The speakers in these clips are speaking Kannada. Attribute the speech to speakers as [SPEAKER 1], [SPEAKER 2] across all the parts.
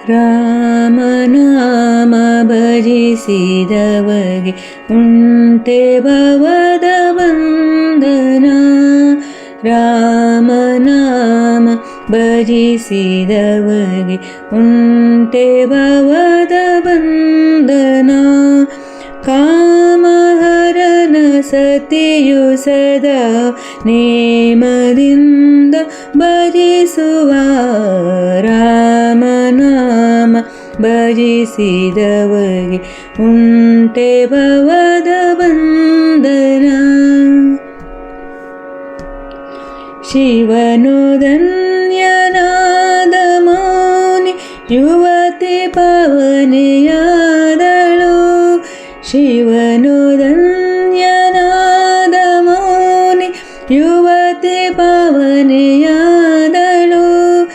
[SPEAKER 1] ರಾಮನಾಮ ಭಜಿಸಿದವಗೆ ಉಂಟೆ ಭವದ ಬಂಧನ. ರಾಮನಾಮ ಭಜಿಸಿದವಗೆ ಉಂಟೆ ಭವದ ಬಂಧನ. ಕಾಮಹರನ ಸತಿಯು ಸದಾ ನೇಮದಿಂದ ಭಜಿಸುವ. ರಾಮನಾಮ ಭಜಿಸಿದವಗೆ ಉಂಟೆ ಭವದ ಬಂಧನ. ಶಿವನು ಧನ್ಯನಾದ ಮೌನಿ ಯುವತಿ ಪಾವನೆಯಾದಳು. ಶಿವನು ಧನ್ಯನಾದ ಮೌನಿ ಯುವತಿ ಪಾವನೆಯಾದಳು.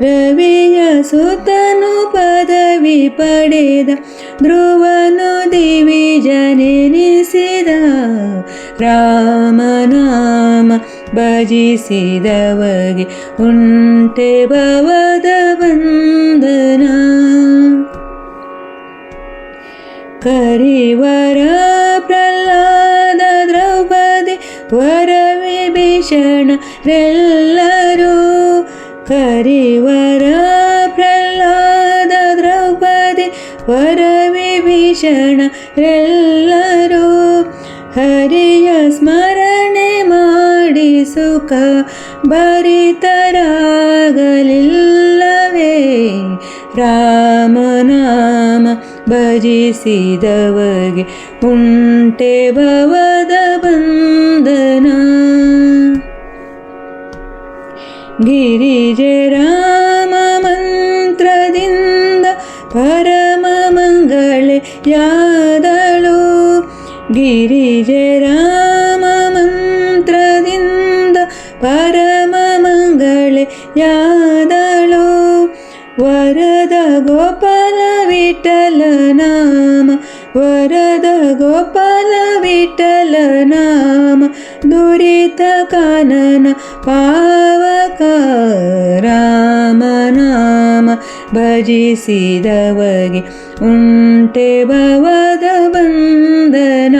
[SPEAKER 1] ರವಿಯ ಸುತನು ಪದವಿ ಪಡೆದ ಧ್ರುವನು ದಿವಿಜನೆನಿಸಿದ. ರಾಮನಾಮ ಭಜಿಸಿದವಗೆ ಉಂಟೆ ಭವದ ಬಂಧನ. ಕರಿವರ ಪ್ರಹ್ಲಾದ ದ್ರೌಪದಿ ವರ ವಿಭೀಷಣರೆಲ್ಲರೂ. ಕರಿವರ ಪ್ರಹ್ಲಾದ ದ್ರೌಪದಿ ವರ ವಿಭೀಷಣರೆಲ್ಲರೂ. ಹರಿಯ ಸ್ಮರಣೆ ಮಾಡಿ ಸುಖ ಭರಿತರಾಗಲಿಲ್ಲವೇ. ರಾಮನಾಮ ಭಜಿಸಿದವಗೆ ಉಂಟೆ ಭವದ ಬಂಧನ. ಗಿರಿಜೆ ರಾಮ ಮಂತ್ರದಿಂದ ಪರಮ ಮಂಗಳೆಯಾದಳು. ಗಿರಿಜೆ ರಾಮ ಮಂತ್ರದಿಂದ ಪರಮ ಮಂಗಳೆಯಾದಳು. ವರದ ಗೋಪಾಲ ವಿಠಲ ನಾಮ, ವರದ ಗೋಪಾಲ ವಿಠಲ ನಾಮ, ದುರಿತ ಕಾನನ ಪಾವಕ. ರಾಮನಾಮ ಭಜಿಸಿದವಗೆ ಉಂಟೆ ಭವದ ಬಂಧನ.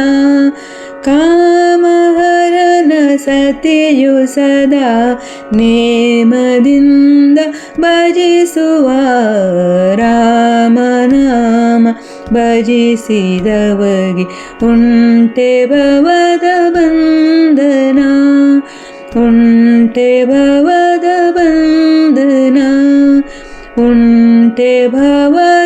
[SPEAKER 1] ಕಾಮಹರನ ಸತಿಯು ಸದಾ ನೇಮದಿಂದ ಭಜಿಸುವ. ರಾಮನಾಮ ಭಜಿಸಿದವಗೆ ಉಂಟೆ ಭವದ ಬಂಧನ. ಉಂಟೆ ಭವದ ಬಂಧನ. ಉಂಟೆ ಭವ